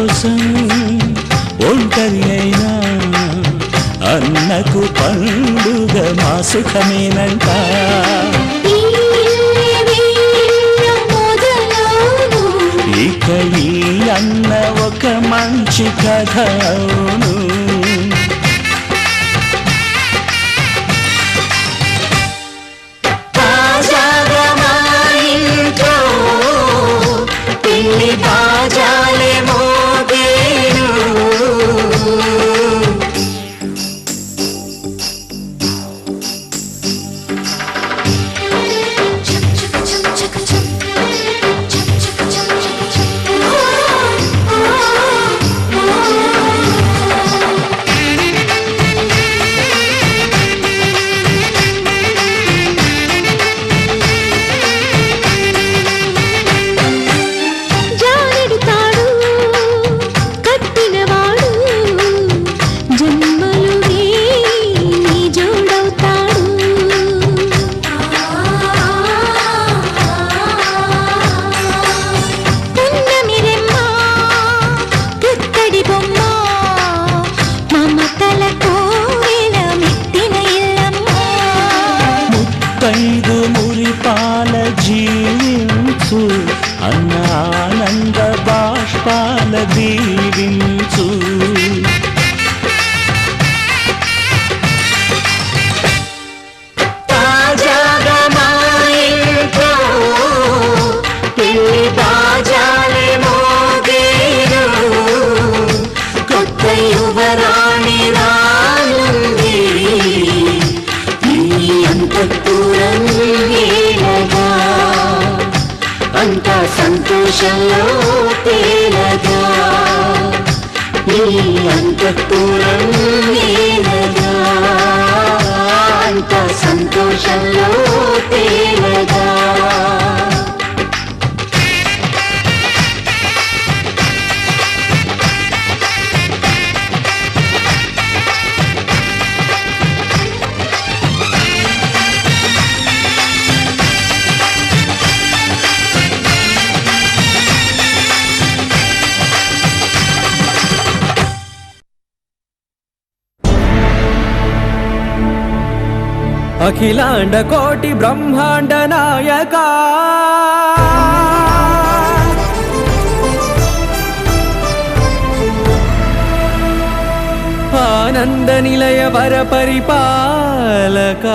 కోసం ఒంటరి అయినా అన్నకు పండుగ మా సుఖమేనంట. ఇక ఈ అన్న ఒక మంచి కథ అవును. మురిపాల జీవించు అన్న ఆనంద బాష్పాల దీవించు. తాజాగా మా ఇంట్లో పెళ్లి బాజాలే మోగేను, కొత్త యువరాణి రానుంది అంతఃపురం వేలగా, అంతా సంతోషంలో తేలగా. ఈ అంతఃపురం వేలగా, అంతా సంతోషంలో తేలగా. అఖిలాండ కోటి బ్రహ్మాండ నాయక ఆనంద నిలయ వర పరిపాలక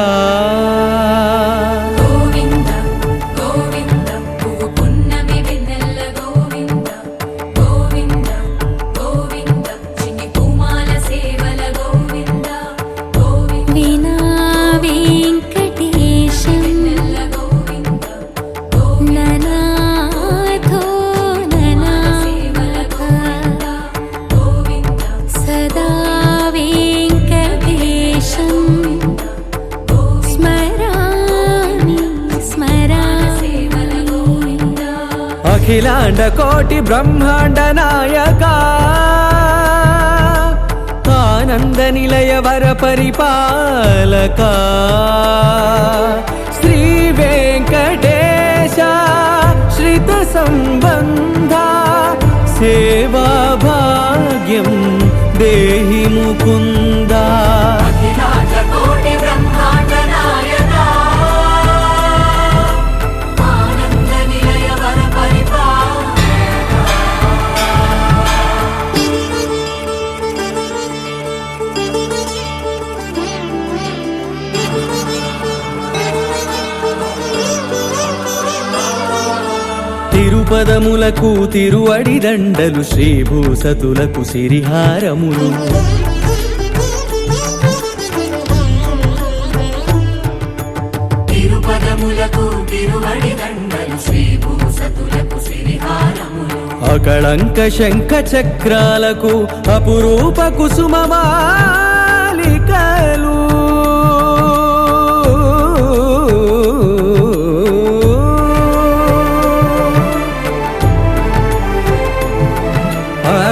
అఖిలాండ కోటి బ్రహ్మాండ నాయక ఆనంద నిలయ వర పరిపాలక శ్రీ వెంకటేశ శ్రిత సంబంధ సేవా భాగ్యం దేహి ముకుంద. అఖిలాండ కోటి బ్రహ్మాండ నాయక ఆనంద నిలయ వర తిరుపదములకు తిరువడి దండలు శ్రీభూసతులకు సిరిహారములు తిరుపదములకు తిరువడి దండలు శ్రీభూసతులకు సిరిహారములు అకళంక శంఖ చక్రాలకు అపురూప కుసుమమాలికలు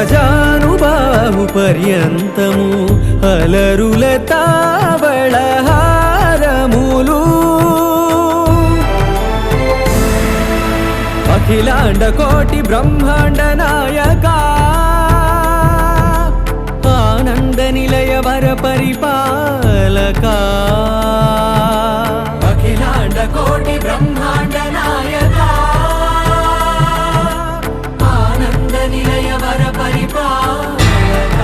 ఆజానుబాహు పర్యంతము అలరుల తావళహారములు అఖిలాండ కోటి బ్రహ్మాండ నాయక నిలయవర పరిపాలకా అఖిలాండ కోటి బ్రహ్మాండ నాయక ఆనంద నిలయ వర పరిపాలక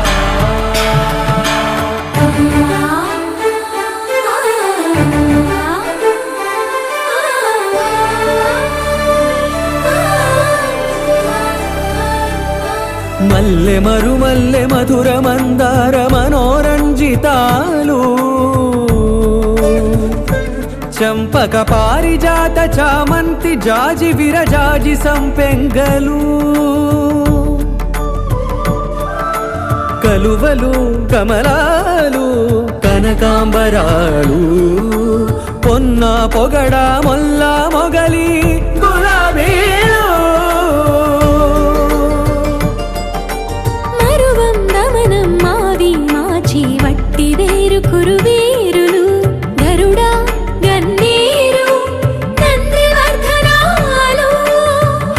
మల్లె మరుమల్లె మధుర మందార మనోరంజితాలు చంపక పారిజాత చామంతి జాజి విరజాజి సంపెంగలు కలువలు కమలాలు కనకాంబరాలు పొన్న పొగడ మొల్ల మొగలి గులాబీలు మరువందమనం మావి మాచి వట్టి వేరు కురువేరులు గరుడా గన్నేరు నందివర్ధనాలు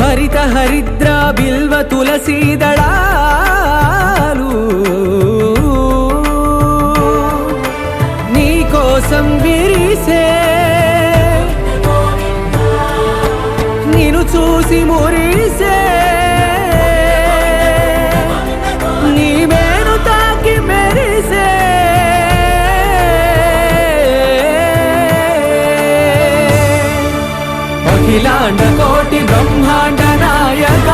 హరిత హరిద్ర బిల్వ తులసీదళాలు నీకోసం విరిసే నిన్ను చూసి మురిసే నీ మేను తాకి మెరిసే అఖిలాండ కోటి బ్రహ్మాండ నాయక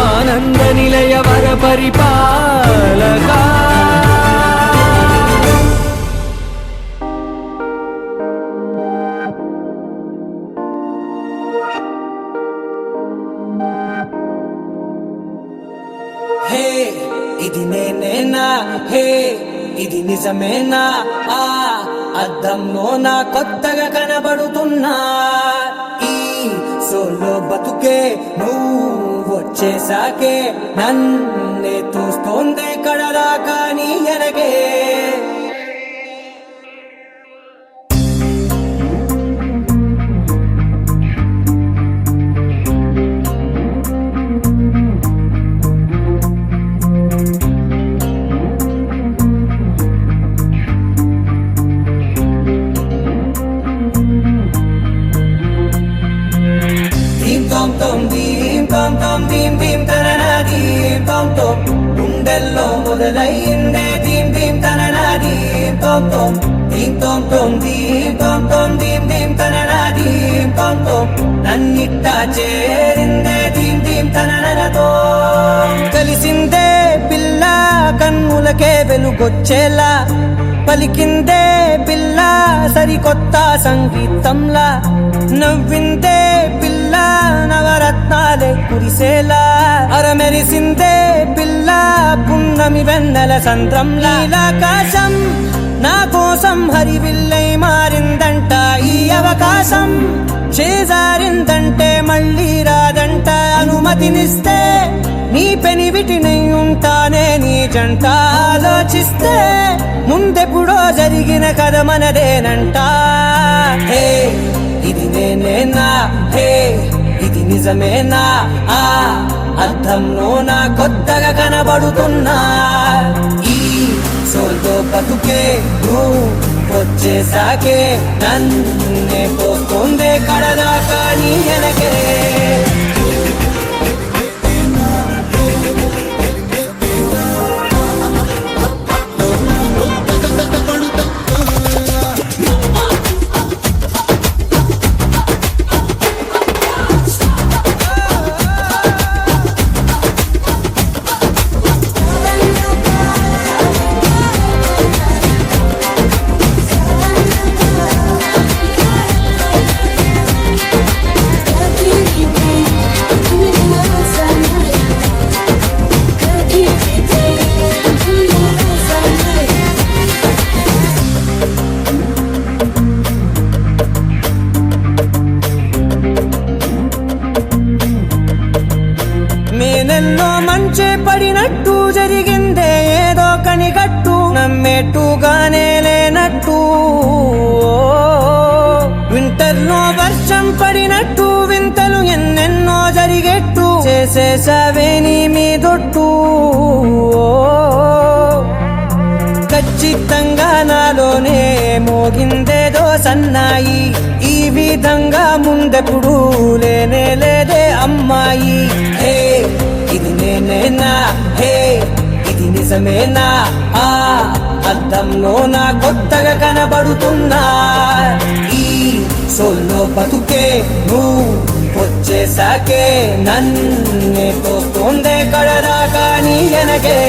ఆనంద నిలయ వర పరిపాలక హే ఇది నేనేనా హే ఇది నిజమేనా ఆ అద్దంలో నా కొత్తగా కనబడుతున్నా ఈ సోలో బతుకే నువ్వు వచ్చేసాకే నన్నే తోస్తోందే కడదాకా నీ ఎనగే గుండెల్లో మొదలైందే దీం దీం తననా దీం తోం తోం దీం తోం తోం దీం తోం తోం దీం దీం తననా దీం తోం తోం నన్నిట్టా చేరిందే దీం దీం తననతో కలిసిందే పిల్ల కన్నులకే వెలుగొచ్చేలా పలికిందే పిల్ల సరికొత్త సంగీతంలా నవ్విందే పిల్ల నవరత్నాలే కురిసేలా అరమెరిసిందే పిల్ల పున్నమి వెన్నెల సంద్రంలా ఆకాశం నా కోసం హరివిల్లై మారిందంట ఈ అవకాశం చేజారిందంటే మళ్ళీ రాదంట అనుమతినిస్తే నీ పెనివిటినై ఉంటానే నీ జంట ఆలోచిస్తే ముందెప్పుడో జరిగిన కథ మనదేనంట హే ఇది నేనేనా హే ఇది నిజమేనా ఆ అర్థంలో నా కొత్తగా కనబడుతున్నా ఈ సోల్తో బతుకే నువ్వు వచ్చేసాకే నన్నే పోతుందే కడదాకా నీ వెనకే నేనెన్నో మంచి పడినట్టు జరిగిందే ఏదో కనిగట్టు నమ్మేట్టుగానే లేనట్టు వింటర్లో వర్షం పడినట్టు వింతలు ఎన్నెన్నో జరిగేట్టు చేసేసావే నీ మీదొట్టు ఖచ్చితంగా నాలోనే మోగిందేదో సన్నాయి. ఈ విధంగా ముందెప్పుడు లేనే లేదే అమ్మాయి. హే ఇది నేనేనా, హే ఇది నిజమేనా, ఆ అద్దంలో నా కొత్తగా కనబడుతున్నా. ఈ సోల్లో బతుకే నువ్వు వచ్చేసాకే నన్నే తోస్తోందే కడదాకా నీ వెనకే.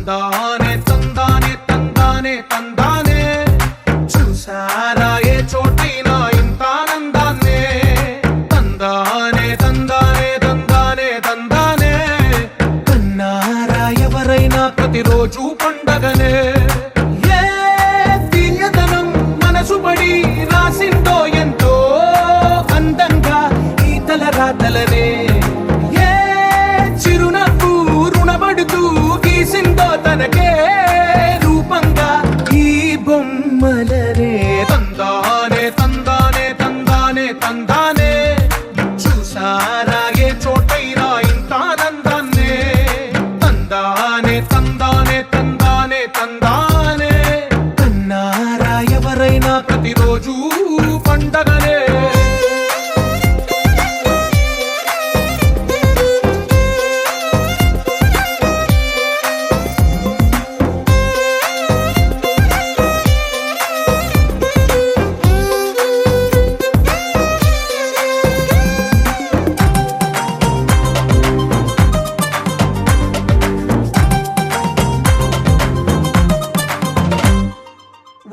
తందానే తందానే తందానే తందానే చూసారా ఏ చోటైనా ఇంత ఆనందాన్నే. తందానే తందానే తందానే తందానే కన్నారా ఎవరైనా ప్రతిరోజు పండగనే. ఏ తీయదనం మనసు పడి రాసిందో ఎంతో అందంగా ఈ తలరాతలనే. ఏ చిరునవ్వు రుణపడుతూ గీసిందో తనకే రూపంగా ఈ బొమ్మలనే. తందానే తందానే తందానే తందానే చూసారా ఏ చోటైనా ఇంత ఆనందాన్నే. తందానే తందానే తందానే తందానే కన్నారా ఎవరైనా ప్రతిరోజు పండగనే.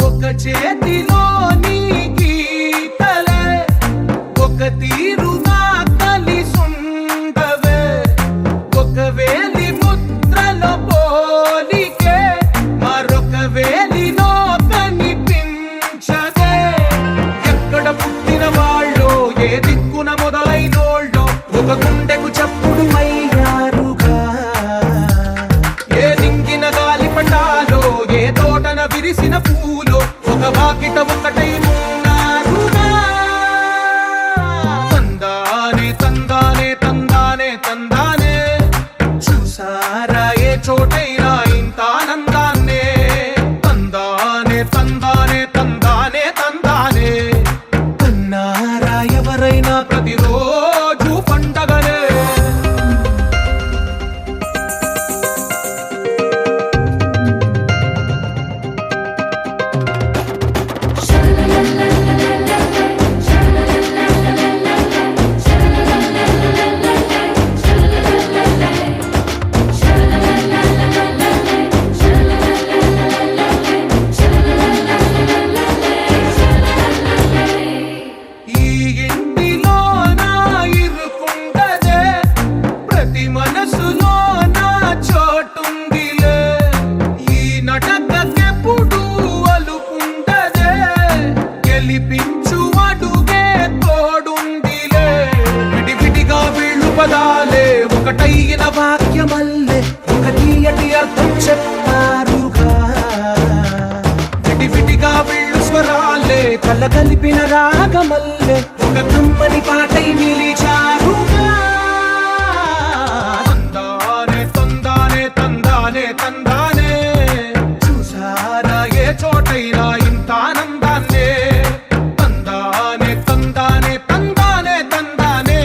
ఒక చేతిలో నీ గీతలే ఒక తీరుగా కలిసుండవే. ఒక వేలి ముద్రలో పోలికే మరొక వేలిలో కనిపించదే. ఎక్కడ పుట్టిన వాళ్ళో ఏ దిక్కున మొదలైనోళ్ళో ఒక గుండెకు చప్పుడు అయ్యారుగా. ఏ దింగిన గాలి పటాలో ఏ తోటన విరిసిన పూలో ఒక వాకిట ఒకటై ఉన్నారుగా. తందానే తందానే తందానే తందానే చూసారా ఏ చోటైనా ఇంత ఆనందాన్నే. తందానే తందానే తందానే తందానే కన్నారా ఎవరైనా ప్రతిరోజు పండగనే. ఈ ఇంటిలో నా ఇరుకుండదే ప్రతి మనసులో నా చోటుందిలే. ఈ నటకెప్పుడు అలుకుండదే గెలిపించు అడుగే తోడుందిలే. విడివిడిగా వీళ్ళు పదాలే ఒకటైన వాక్యమల్లే ఒక తీయటి అర్థం చెప్పారుగా. విడివిడిగా వీళ్ళు స్వరాలే కళ్ళ కలిపిన రాగమల్లే ఒక కమ్మని పాటై నిలిచారుగా. తందానే తందానే తందానే తందానే చూసారా ఏ చోటైనా ఇంత ఆనందాన్నే. తందానే తందానే తందానే తందానే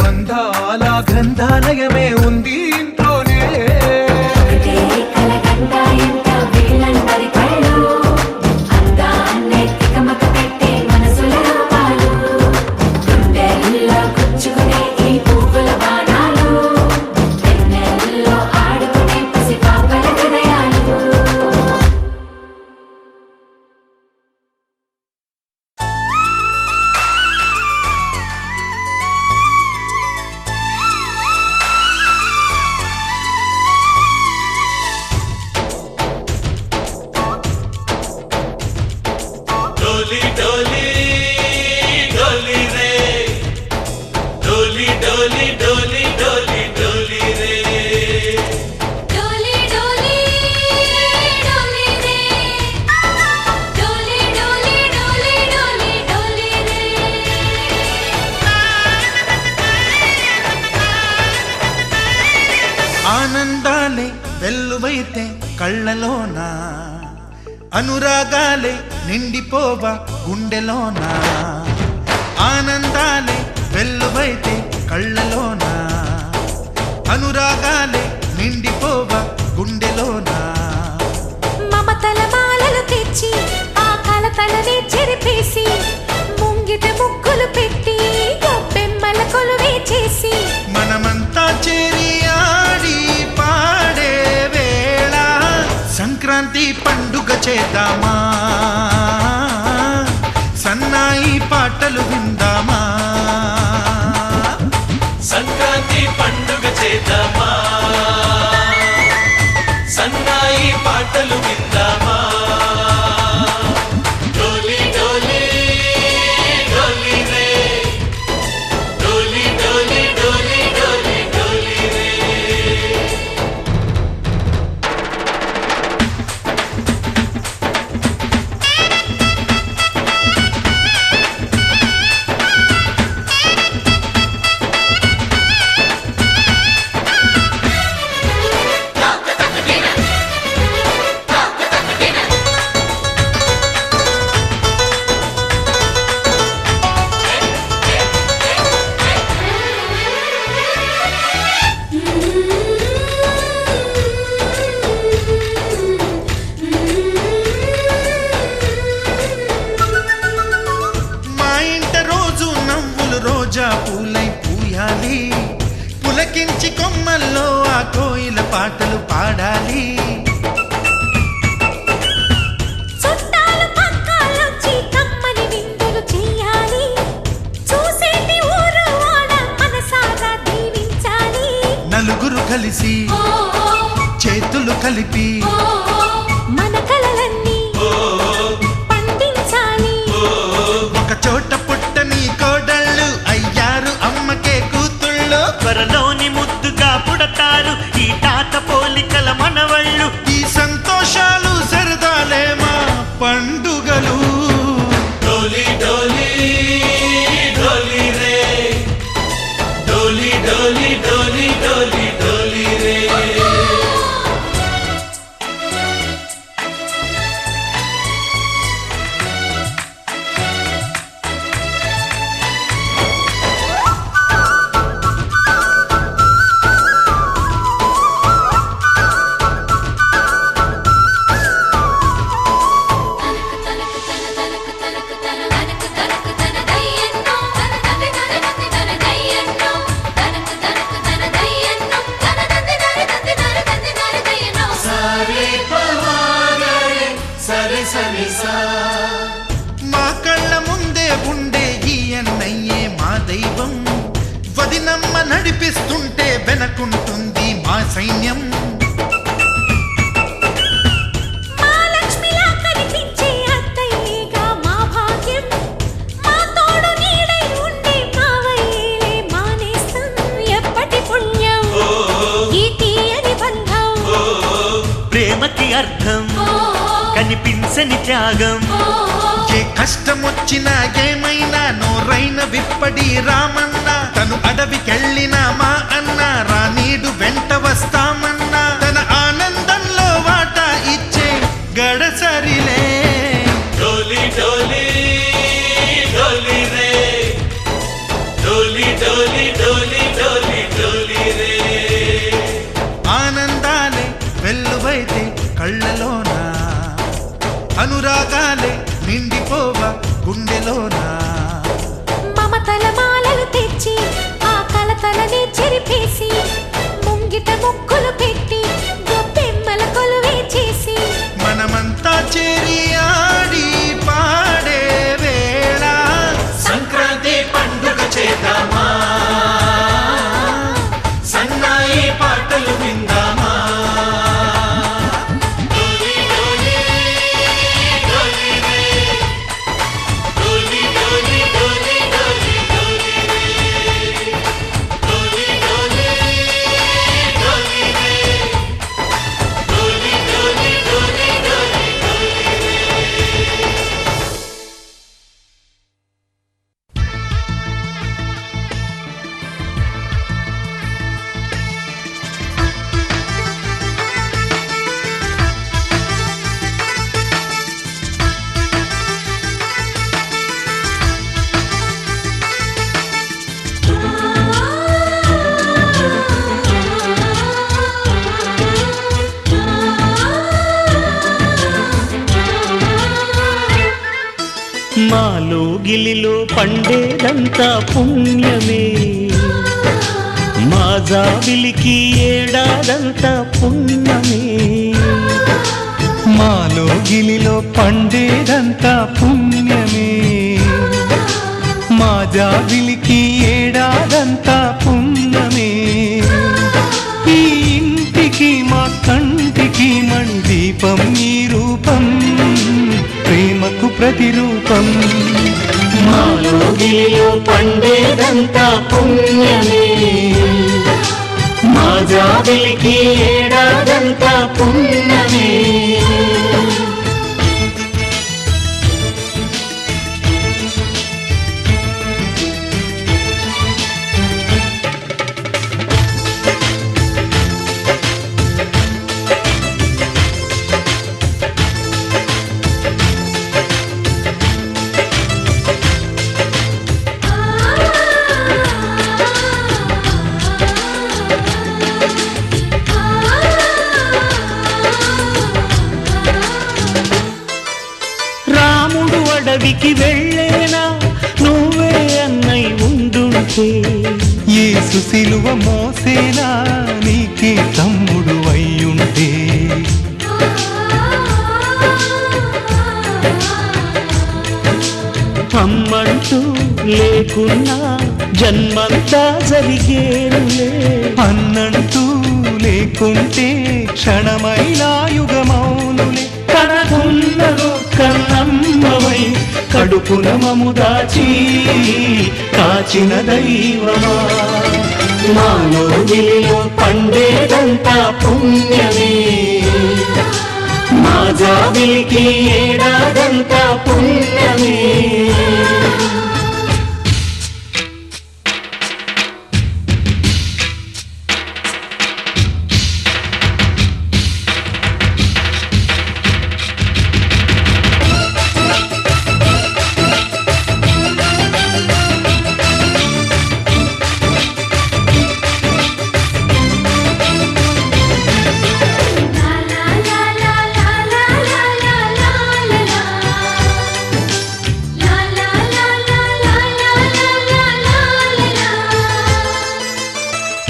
బంధాల గ్రంథాలయమే ఉంది ఇంట్లోనే. డోలి డోలి డోలి డోలి రే డోలి డోలి డోలి రే డోలి డోలి డోలి డోలి డోలి రే ఆనందాలే వెల్లువైతే కళ్ళలోన అనురాగాలే నిండిపోవా గుండెలోన ఆనందాలే వెల్లువైతే కళ్ళలోన అనురాగాలే నిండిపోవా గుండెలోన మమతల మాలలు తెచ్చి ఆ కలతలని చెరిపేసి ముంగిట ముగ్గులు పెట్టి గొప్పెమ్మల కొలువే చేసి మనమంతా చేరి ఆడి పాడే వేళ సంక్రాంతి పండుగ చేద్దామా సన్నాయి పాటలు విందామా సంక్రాంతి పండుగ చేద్దామా సన్నాయి పాటలు విందామా డోలి డోలి డోలి రే డోలి డోలి డోలి డోలి డోలి రే మా ఇంట రోజు నవ్వులు రోజా పూలై పూయాలి పులకించి కొమ్మల్లో ఆ కోయిల పాటలు పాడాలి చుట్టాలు పక్కాలొచ్చి కమ్మని విందులు చెయ్యాలి చూసేటి ఊరు వాడ మనసారా దీవించాలి నలుగురు కలిసి చేతులు కలిపి మన కలలన్నీ పండించాలి ఒక చోట పుట్టని కోడళ్ళు అయ్యారు అమ్మకే కూతుళ్ళు త్వరలోని ముద్దుగా పుడతారు ఈ తాత పోలికల మనవళ్ళు ఈ సంతోషాలు సరదాలే మా పండుగలు డోలి డోలి డోలి రే డోలి డోలి డోలి డోలి డోలి రే సరి సరి సా మా కళ్ళ ముందే ఉండే ఈ అన్నయ్యే మా దైవం వదినమ్మ నడిపిస్తుంటే వెనకుంటుంది మా సైన్యం మా లక్ష్మిలా కనిపించే అత్తయ్యేగా మా భాగ్యం మా తోడు నీడై ఉండే మావయ్యేలే మానేస్తం ఎప్పటి పుణ్యం ఈ తీయని బంధం ప్రేమకి అర్థం కనిపించని త్యాగం ఏ కష్టం వచ్చినా ఏమైనా నోరైన విప్పడి రామన్న తను అడవికెళ్ళిన మా అన్న రానీడు వెంట వస్తామన్నా తన ఆనందంలో వాటా ఇచ్చే గడసరిలే డోలి డోలి డోలి రే డోలి డోలి డోలి డోలి డోలి రే ఆనందాలే వెల్లువైతే కళ్ళలోన అనురాగాలే నిండిపోవా గుండెలోన మమతల మాలలు తెచ్చి ఆ కలతలని చెరిపేసి ముంగిట ముగ్గులు పెట్టి గొప్పెమ్మల కొలువే చేసి మనమంతా చేరి ఆడి పాడే వేళ సంక్రాంతి పండుగ చేద్దామా సన్నాయి పాటలు విందామా డోలి డోలి డోలి రే డోలి డోలి డోలి డోలి డోలి రే లోగిలిలో పండేదంతా పుణ్యమే, మా జాబిలికి ఏడాదంతా పుణ్యమే. మాలో గిలిలో పండేదంతా పుణ్యమే, మా జాబిలికి ఏడాదంతా పుణ్యమే. ఈ ఇంటికి మా కంటికి మందీపం ఈ రూపం, ప్రేమకు ప్రతిరూపం. మాలో గిలిలో పండేదంతా పుణ్యమే, మా జాబిలికి ఏడాదంతా పుణ్యమే. రాముడు అడవికి వెళ్ళేనా నువ్వే అన్నై ఉండుంటే, యేసు సిలువ మోసేనా నీకే తమ్ముడు అయ్యుంటే. అమ్మంటూ లేకున్నా జన్మంతా జరిగేనులే. అన్నంటూ లేకుంటే క్షణమైనా యుగమౌనులే. కనకున్నదో కన్నమ్మవై కడుపున మము దాచి కాచిన దైవమా, మాలో గిలిలో పండేదంతా పుణ్యమే, మా జాబిలికి ఏడాదంతా పుణ్యమే.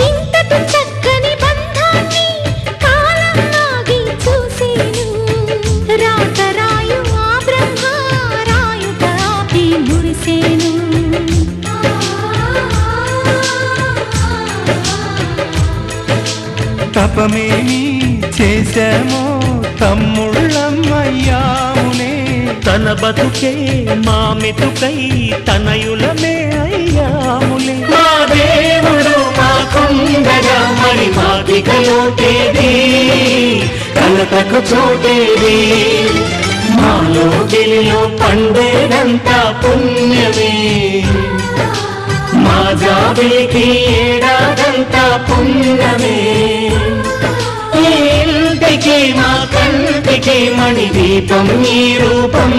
ఇంతటి చక్కని బంధాన్ని కాలం ఆగి చూసేను. రాతరాయు ఆ బ్రహ్మ రాయుట ఆపి మురిసేను. తపమేమి చేశామో తమ్ముళ్ళమ్మయ్యాములే. తన బతుకే మా మెతుకై తనయులమే అయ్యాములే. మా దేవుడు మా కొండగా మరి మాదిగలోటేది, కలతకు చోటేది. మాలో గిలిలో పండేదంతా పుణ్యమే, మా జాబిలికి ఏడాదంతా పుణ్యమే. ఈ ఇంటికి మా కంటికి మణి దీపం ఈ రూపం,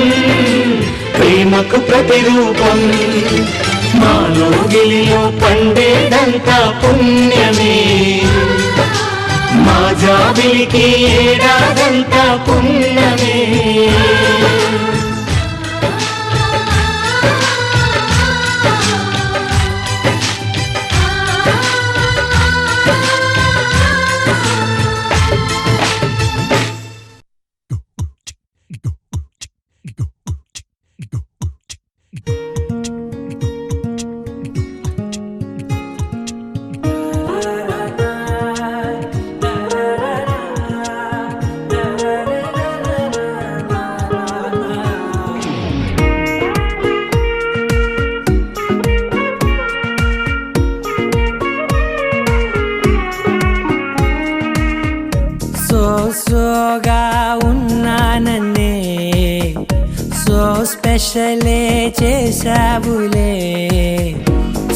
ప్రేమకు ప్రతిరూపం. మాలో గిలిలో పండేదంతా పుణ్యమే, మా జాబిలికి ఏడాదంతా పుణ్యమే. సోగా ఉన్నానన్నే సో స్పెషలే చేసావులే.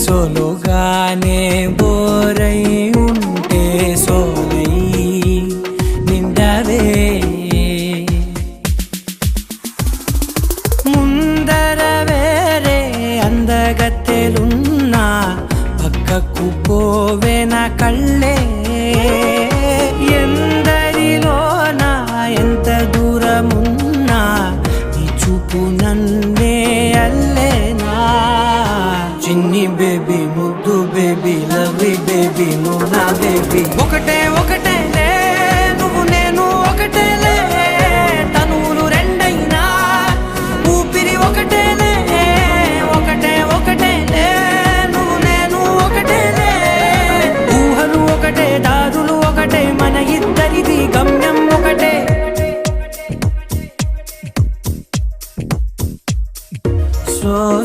సోలుగానే బోరై ఉంటే సోలై నిండవే. ముందర వేరే అందగత్తెలున్నా పక్కకు పోవే నా కళ్ళే. ఎందరిలోనా ఎంత దూరమున్నా నీ చూపు నన్నే అల్లే. బేబీ ముద్దు బేబీ లవ్లీ బేబీ నువ్వు నా బేబీ ఒకటే ఒకటేలే నువ్వు నేను ఒకటేలే తనువులు రెండైనా ఊపిరి ఒకటేలే ఒకటే ఒకటేలే నువ్వు నేను ఒకటేలే ఊహలు ఒకటే దారులు ఒకటే మన ఇద్దరిది గమ్యం ఒకటే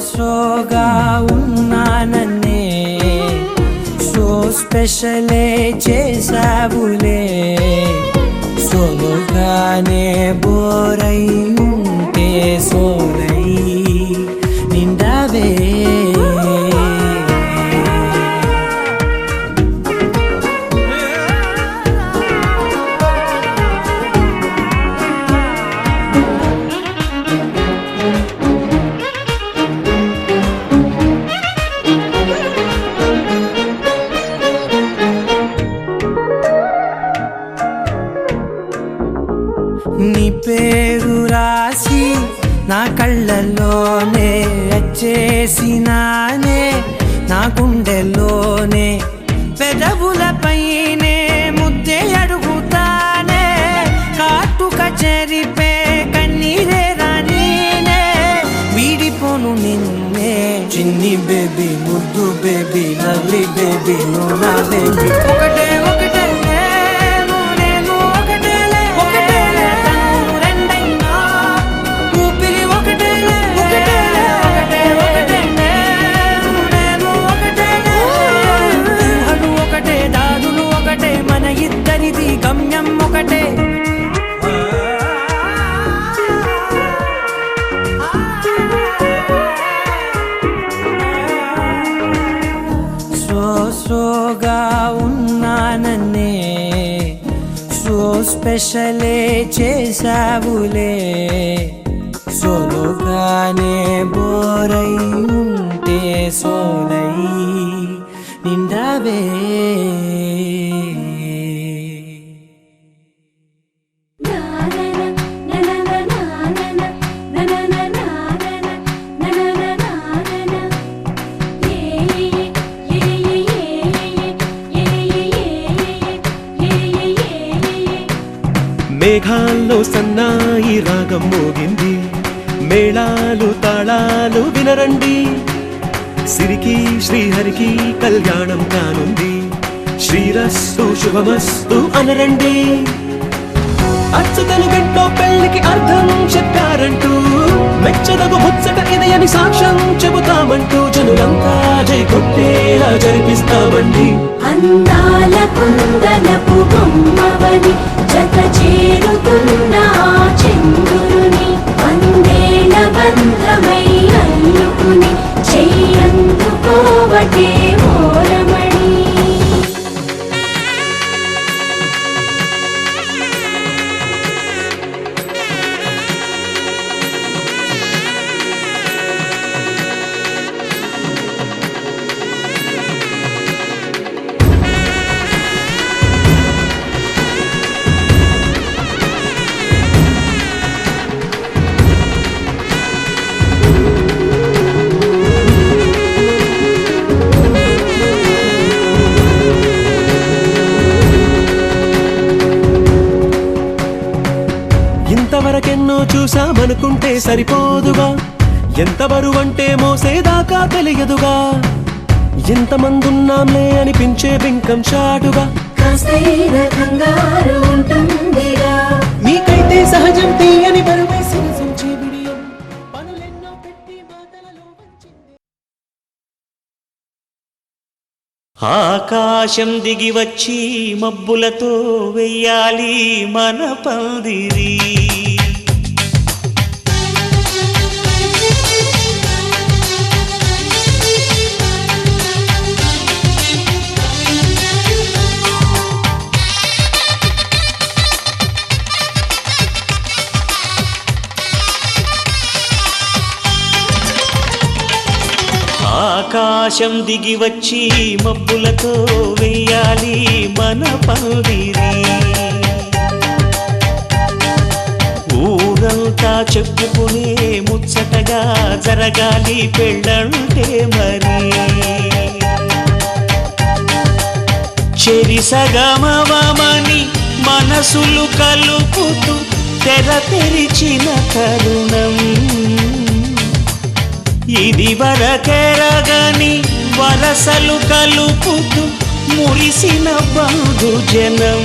సోగా ఉన్నానన్నే సో స్పెషలే చేసావులే సోలోగానే బోరై ఉంటే సోలై నిండావే నీ పేరు రాసి నా కళ్ళల్లోనే వచ్చేసినానే నా గుండెల్లోనే పెదవులపైనే ముద్దే అడుగుతానే కాటుక చెరిపే కన్నీరే రానీనే వీడిపోను నిన్నే చిన్ని బేబీ ముద్దు బేబీ లవ్లీ బేబీ నువ్వు నా బేబీ ఒకటే ఒకటే గమ్యం ఒకటే సోగా ఉన్నానన్నే సో స్పెషలే చేసావులే సోలోగానే బోరై ఉంటే సోలై నిండావే మేఘాల్లో సన్నాయి రాగం మోగింది మేళాలు తాళాలు వినరండి సిరికి శ్రీహరికి కళ్యాణం కానుంది శ్రీరస్తు శుభమస్తు అనరండి అచ్చుతలు గంటో పెళ్లికి అర్థం చెప్పారంటూ మెచ్చదగు ముచ్చట ఇది అని సాక్ష్యం చెబుతామంటూ జనులంతా జై కొట్టేలా జరిపిస్తామండి అందాల కుందనపు బొమ్మవని జత చేరుతున్న చంద్రుని వందేల బంధమై అల్లుకుని చెయ్యందుకోవటే మోరమణి ఇంతవరకెన్నో చూసామనుకుంటే సరిపోదుగా ఎంత బరువంటే మోసేదాకా తెలియదుగా ఎంతమందున్నాంలే అనిపించే బింకం చాటుగా మీకైతే సహజం తీయని బరువేసి బిడియం పనులెన్నో పెట్టి మాటలలో వంచింది ఆకాశం దిగి వచ్చి మబ్బులతో వెయ్యాలి మన పందిరి ఆకాశం దిగి వచ్చి మబ్బులతో వెయ్యాలి మన పందిరి ఊర ఊరంతా చెప్పుకునే ముచ్చటగా జరగాలి పెళ్ళంటే మరి చెరిసగమవమని మనసులు కలుపుతూ తెర తెరిచిన తరుణం ఇది వరకెరగని వరసలు కలుపుతూ మురిసిన బంధుజనం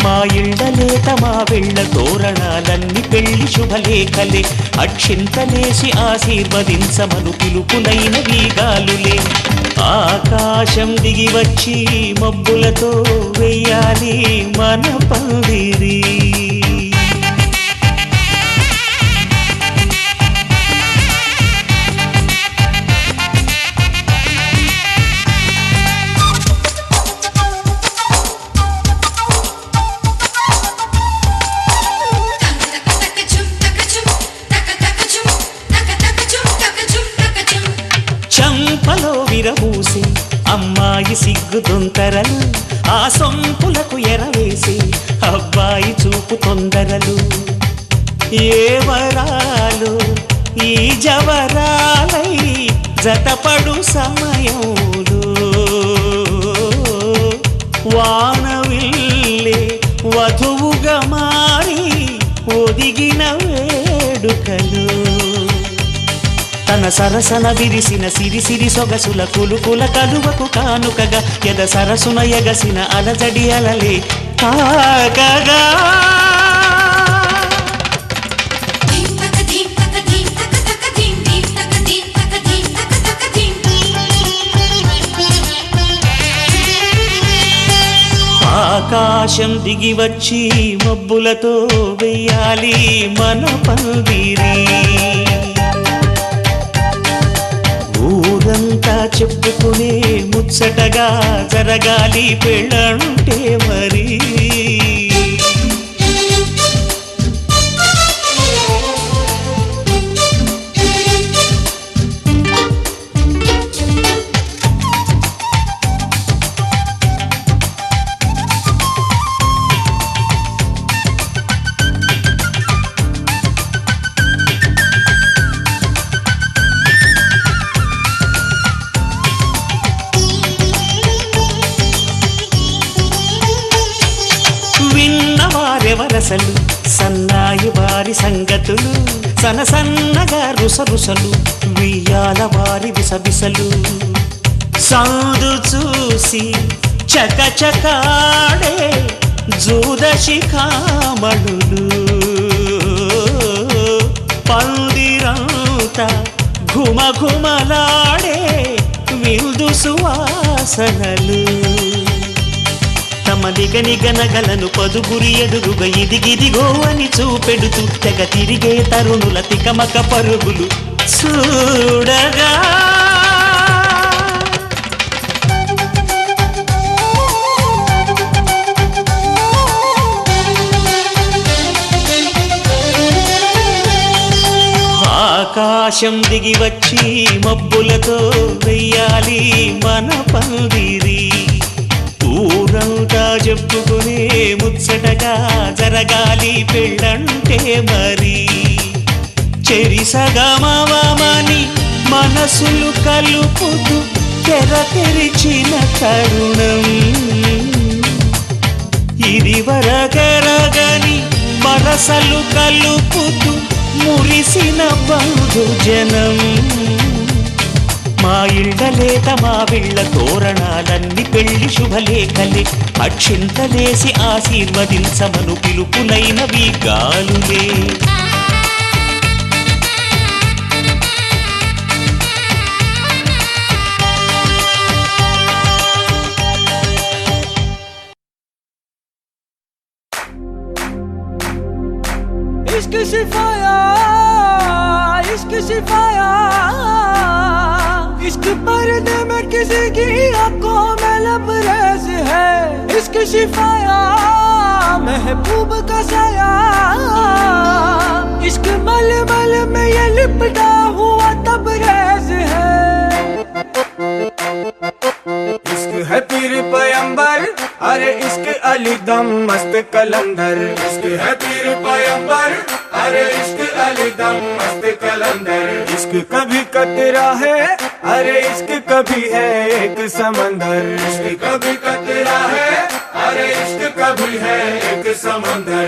మా ఇళ్ళలేత మా వెళ్ళ తోరణాలన్నీ పెళ్లి శుభలేఖలే అక్షింతలేసి ఆశీర్వదించమను పిలుపులైన వీగాలులే ఆకాశం దిగి వచ్చి మబ్బులతో వెయ్యాలి మన పందిరి చంపలో విరబూసి అమ్మాయి సిగ్గు దొంతరలు ఆ సొంపులకు ఎరవేసి అబ్బాయి చూపు తొందరలు ఏ వరాలు ఈ జవరాలై జతపడు సమయంలో వానవిల్లే వధువుగా మారి ఒదిగిన వేడుకలు తన సరసన విరిసిన సిరిసిరి సొగసుల కులుకుల కలువకు కానుకగా ఎద సరసున ఎగసిన అలజడి అలలే తాకగా ఆకాశం దిగి వచ్చి మబ్బులతో వెయ్యాలి మన పందిరి ఊరంతా చెప్పుకునే ముచ్చటగా జరగాలి పెళ్ళంటే మరి వరసలు సన్నాయి వారి సంగతులు సనసన్నగా రుసరుసలు వియ్యాల వారి విసవిసలు సాధు చూసి చకచకాడే జూదశిఖామణులు పందిరంతా ఘుమఘుమలాడే విందు సువాసనలు తమ నిగనిగనగలను పదుగురి ఎదురుగా ఇదిగిదిగో అని చూపెడుతూ తెగ తిరిగే తరుణుల తికమక పరుగులు చూడగా ఆకాశం దిగి వచ్చి మబ్బులతో వెయ్యాలి మన పందిరి ఊరంతా చెప్పుకునే ముచ్చటగా జరగాలి పెళ్ళంటే మరి చెరిసగమవమని మనసులు కలుపుతూ తెర తెరిచిన తరుణం ఇది వరకెరగని వరసలు కలుపుతూ మురిసిన బంధుజనం మా ఇళ్ళలేత మా వెళ్ళ తోరణాలన్నీ పెళ్లి శుభలేఖలే అక్షింతలేసి ఆశీర్వదించమను పిలుపులైనవి గాలులే इश्क सिफाया इश्क सिफाया इश्क पर्दे में किसी की आंखों में लबरेज है इश्क सिफाया महबूब का साया इश्क मलमल में ये लिपटा हुआ तबरेज है इश्क है पीर पैगंबर अरे इश्क अली दम मस्त कलंदर, इश्क है पीर पैगंबर, अरे इश्क अली दम मस्त कलंदर। इश्क कभी कतरा है, अरे इश्क कभी है एक समंदर, इश्क कभी कतरा है, अरे इश्क कभी है एक समंदर।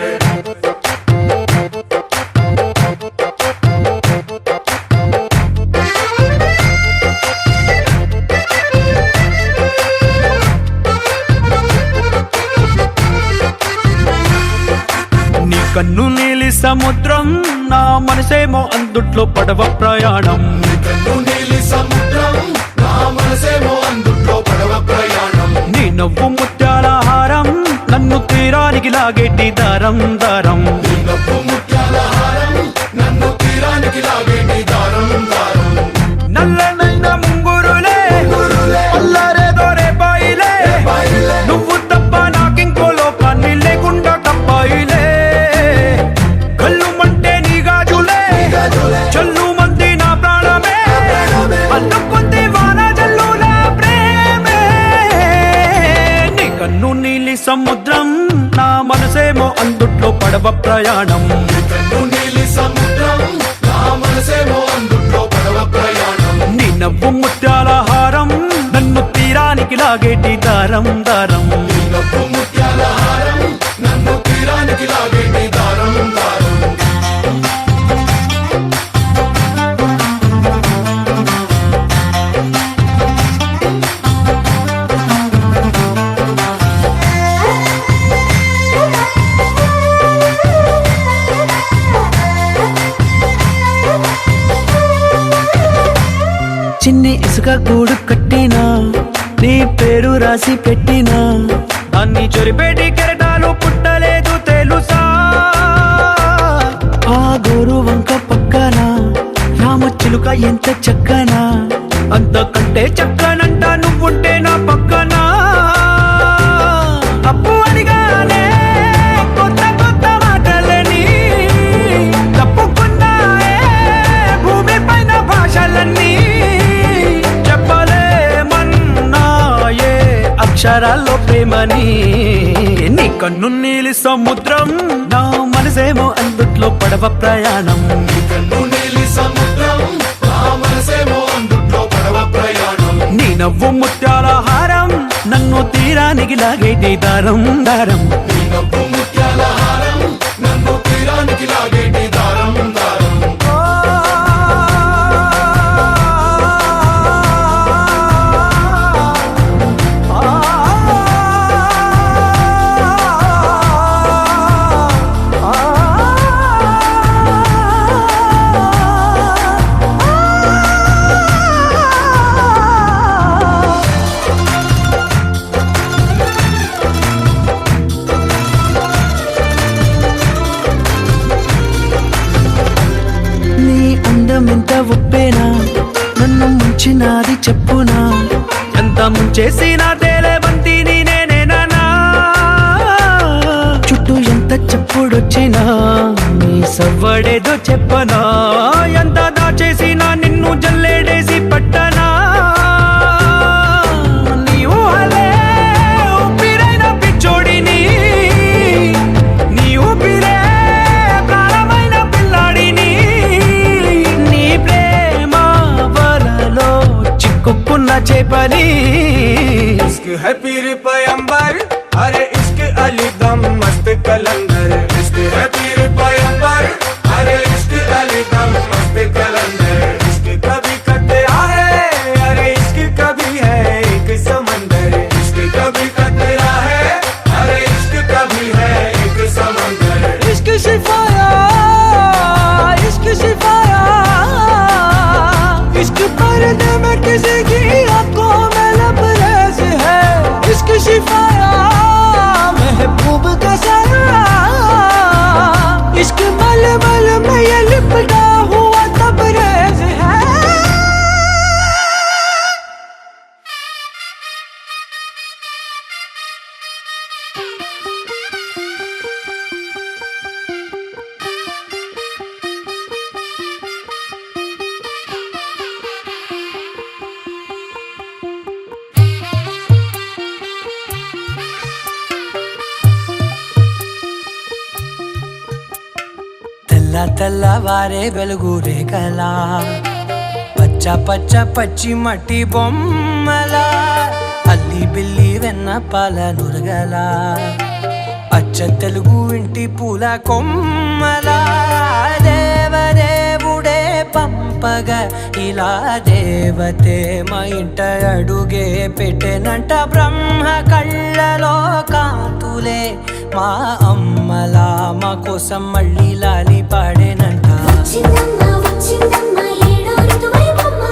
నీ కన్ను నీలి సముద్రం, నా మనసేమో అందుట్లో పడవ ప్రయాణం. కన్ను నీలి సముద్రం, నా మనసేమో అందుట్లో పడవ ప్రయాణం. నీ నవ్వు ముత్యాల హారం, నన్ను తీరానికి లాగేటి దారం దారం. నీ నవ్వు ముత్యాల హారం, నన్ను తీరానికి లాగేటి దారం దారం. నల్లనైన ముంగురులే అల్లారేదో రేపాయిలే, నువ్వు తప్ప నాకింకో లోకాన్ని లేకుండా తప్పాయిలే. కళ్ళుమంటే నీ గాజులే, చల్లు మంది నా ప్రాణమే, అల్లుకుంది వాన జల్లుల ప్రేమే. నీ కన్ను నీలి సముద్రం, నా మనసేమో అందుట్లో పడవ ప్రయాణం. కన్ను నీలి సముద్రం, నా మనసేమో అందుట్లో పడవ ప్రయాణం. నీ నవ్వు ముత్యాల హారం, నన్ను తీరానికి లాగేటి దారం దారం. నీ నవ్వు ముత్యాల హారం, నన్ను తీరానికి లాగేటి దారం దారం. చిన్ని ఇసుక గూడు కట్టినా, నీ పేరు రాసి పెట్టినా, దాన్ని చొరిపేటి కెరటాలు పుట్టలేదు తెలుసా. ఆ గోరు వంక పక్కన రామచిలుక ఎంత చక్కనా, అంతకంటే చక్కనంట నువ్వుంటే నా పక్కన. అప్పు అడిగానే కొత్త కొత్త మాటలని, తప్పుకున్నాయే భూమి పైన భాషలన్నీ. చెప్పలేమన్నాయే అక్షరాల్లో ప్రేమని. నీ కన్ను నీలి సముద్రం, నా మనసేమో అందుట్లో పడవ ప్రయాణం. కన్ను నీలి సముద్రం, నా మనసేమో అందుట్లో పడవ ప్రయాణం. నీ నవ్వు ముత్యాల హారం, నన్ను తీరానికి లాగేటి దారం దారం. నీ నవ్వు ముత్యాల హారం, నన్ను తీరానికి లాగేటి దారం దారం. నీ అందం ఎంత ఉప్పేనా, నన్ను ముంచినాది చెప్పునా, ఎంత ముంచేసినా తేలేవంతి నేనేనా. చుట్టూ ఎంత చెప్పుడొచ్చినా, నీ సవ్వడేదో చెప్పనా, ఎంత దాచేసినా నిన్ను జల్లేడేసి పట్టనా. నీ ఊహలే ఊపిరైన పిచ్చోడిని, నీ ఊపిరే ప్రాణమైన పిల్లాడిని. నీ ప్రేమ వలలో చిక్కుకున్న చేపని. इश्क है पीर पैगंबर, अरे इश्क अली दम मस्त कलंदर, इश्क है पीर पैगंबर, अरे इश्क अली दम मस्त कलंदर। इश्क कभी कतरा है, अरे इश्क कभी है एक समंदर, इश्क कभी कतरा है, अरे इश्क कभी है एक समंदर। इश्क शिफाया, इश्क शिफाया, इश्क पर्दे में किसी की आंखों में लबरेज है, इश्क शिफाया महबूब का साया, इश्क मलमल में ये लिपटा हुआ तबरेज है। తెల్లవారే వెలుగు రేఖలా పచ్చ పచ్చ పచ్చి మట్టి బొమ్మలా అల్లి బిల్లి వెన్న పాల నురగలా అచ్చ తెలుగు ఇంటి పూల కొమ్మలా దేవదేవుడే పంపగా ఇలా దేవతే మా ఇంట అడుగే పెట్టెనంట బ్రహ్మ కళ్ళలో కాంతులే మా అమ్మలా మా కోసం మళ్ళీ లాలి పాడేనంట వచ్చిందమ్మ వచ్చిందమ్మ ఏడో ఋతువైవమ్మ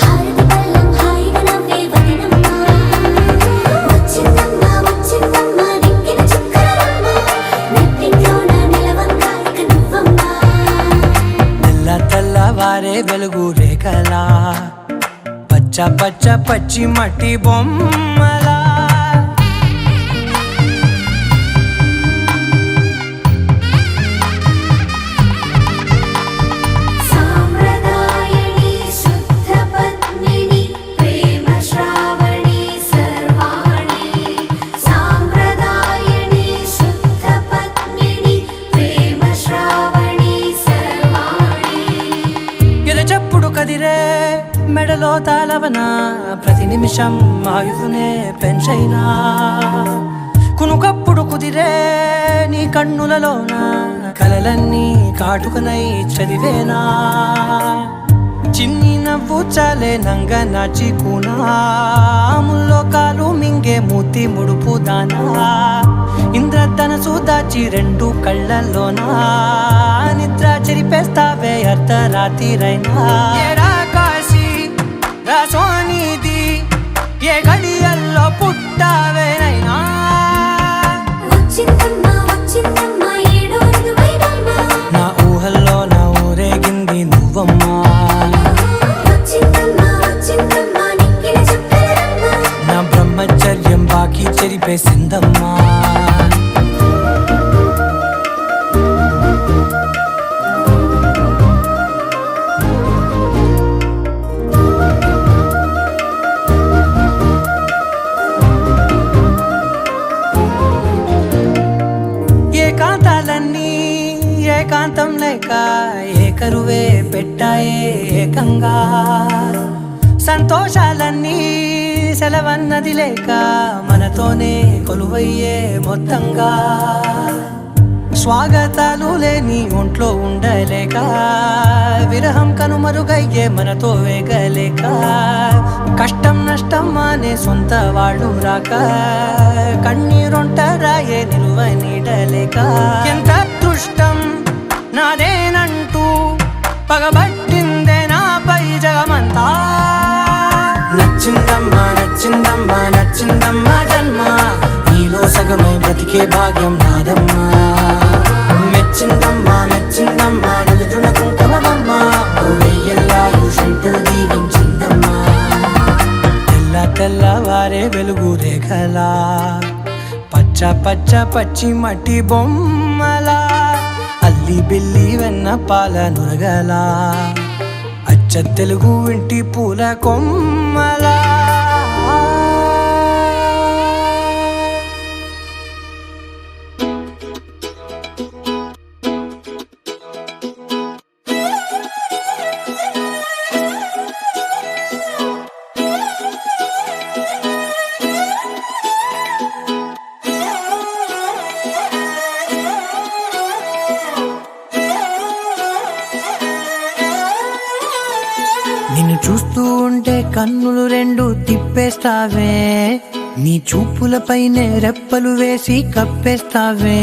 హారతి పళ్ళం హాయిగా నవ్వే వదినమ్మ వచ్చిందమ్మ వచ్చిందమ్మ నెక్కిన చుక్కలమ్మ నెట్టింట్లోన నిలవంగా ఇక నువ్వమ్మ తెల్లవారే వెలుగు రేఖలా పచ్చ పచ్చ పచ్చి మట్టి బొమ్మలా సాంప్రదాయని శుద్ధ పద్మిని ప్రేమ శ్రావణి సర్వాణి సాంప్రదాయని శుద్ధ పద్మిని ప్రేమ శ్రావణి సర్వాణి ఎరచప్పుడు కదిరే మెడలో తాళవన ప్రతి నిమిషం ఆయుధునే పెంచైనా కునుకప్పుడు కుదిరే నీ కన్నులలోన కలలన్నీ కాటుకనై చదివేనా చిన్ని నవ్వు చాలే నంగ నాచి కూనాముల్లో కాలు మింగే మూతి ముడుపు దానా ఇంద్రధనసు దాచి రెండు కళ్ళల్లోనా నిద్ర చెరిపేస్తావే అర్ధరాత్రిరైనా ఏరా కాశీ రా సోనిది ఏ గడియల్లో పుట్టావేనైనా వచ్చిందమ్మ వచ్చిందమ్మ ఏడో ఋతువైవమ్మ నా ఊహల్లో నా ఊరేగింది నువ్వమ్మా వచ్చిందమ్మ వచ్చిందమ్మ నెక్కిన చుక్కలమ్మ నా బ్రహ్మచర్యం బాకీ చెరిపేసిందమ్మా ఏకాంతాలన్నీ ఏకాంతం లేక ఏకరువే పెట్టాయే ఏకంగా సంతోషాలన్నీ సెలవన్నది లేక మనతోనే కొలువయ్యే మొత్తంగా స్వాగతాలు లేని ఒంట్లో ఉండలేక విరహం కనుమరుగయ్యే మనతో వేగలేక కష్టం నష్టం అనే సొంత వాళ్ళు రాక కన్నీరొంటరాయే నిలువ నీడలేక ఎంత అదృష్టం నాదేనంటూ పగబట్టిందే నాపై జగమంతా నచ్చిందమ్మా నచ్చిందమ్మా నచ్చిందమ్మా జన్మ నీలో సగమై బ్రతికే భాగ్యం నాదమ్మా మెచ్చిందమ్మా మెచ్చిందమ్మా నిలుచున కుంకుమమ్మా వెయ్యల్లా షంటులు దీవించిందమ్మా తెల్లవారే వెలుగు రేఖలా పచ్చ పచ్చ పచ్చి మట్టి బొమ్మలా అల్లి బిల్లి వెన్న పాల నురగలా అచ్చ తెలుగు ఇంటి పూల కొమ్మలా నిన్ను చూస్తూ ఉంటే కన్నులు రెండు తిప్పేస్తావే నీ చూపులపైనే రెప్పలు వేసి కప్పేస్తావే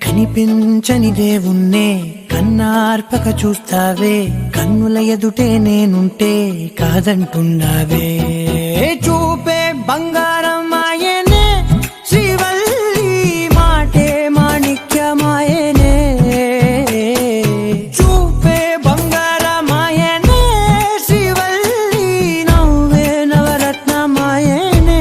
కనిపించని దేవుణ్ణే కన్నార్పక చూస్తావే కన్నుల ఎదుటే నేనుంటే కాదంటున్నావే చూపే బంగారం ఆయనే శ్రీవల్లి మాటే మాణిక్యమాయనే చూపే బంగారమాయనే శ్రీవల్లి నవ్వే నవరత్నమాయనే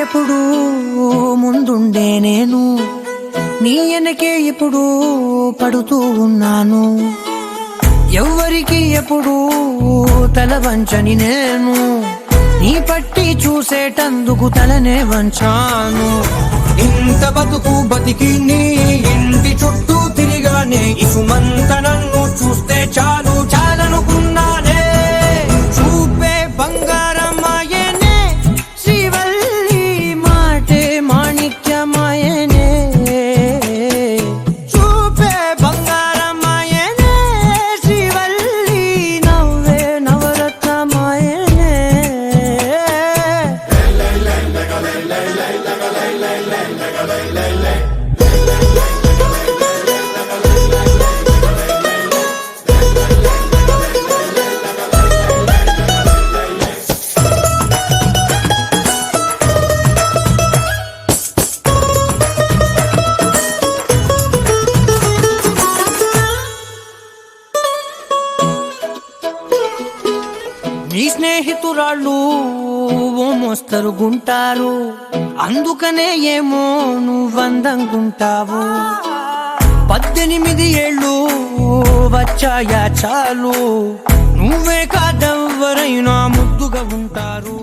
ఎప్పుడు ముందుండే నేను నీ వెనకే ఇప్పుడు పడుతూ ఉన్నాను ఎవ్వరికి ఎప్పుడు తల వంచని నేను నీ పట్టి చూసేటందుకు తలనే వంచాను ఇంత బతుకు బతికి నీ ఇంటి చుట్టూ తిరిగానే ఇసుమంత నన్ను చూస్తే చాలు చాలనుకున్నానే చూపే బంగారమాయనే శ్రీవల్లి మాటే మాణిక్యమాయనే చూపే బంగారమాయనే శ్రీవల్లి నవ్వే నవరత్నమాయనే నీ స్నేహితురాళ్ళు ఓ మోస్తరుగుంటారు అందుకనే ఏమో నువ్వందంగుంటావు 18 ఏళ్ళు వచ్చాయా చాలు నువ్వే కాదెవ్వరైనా ముద్దుగా ఉంటారు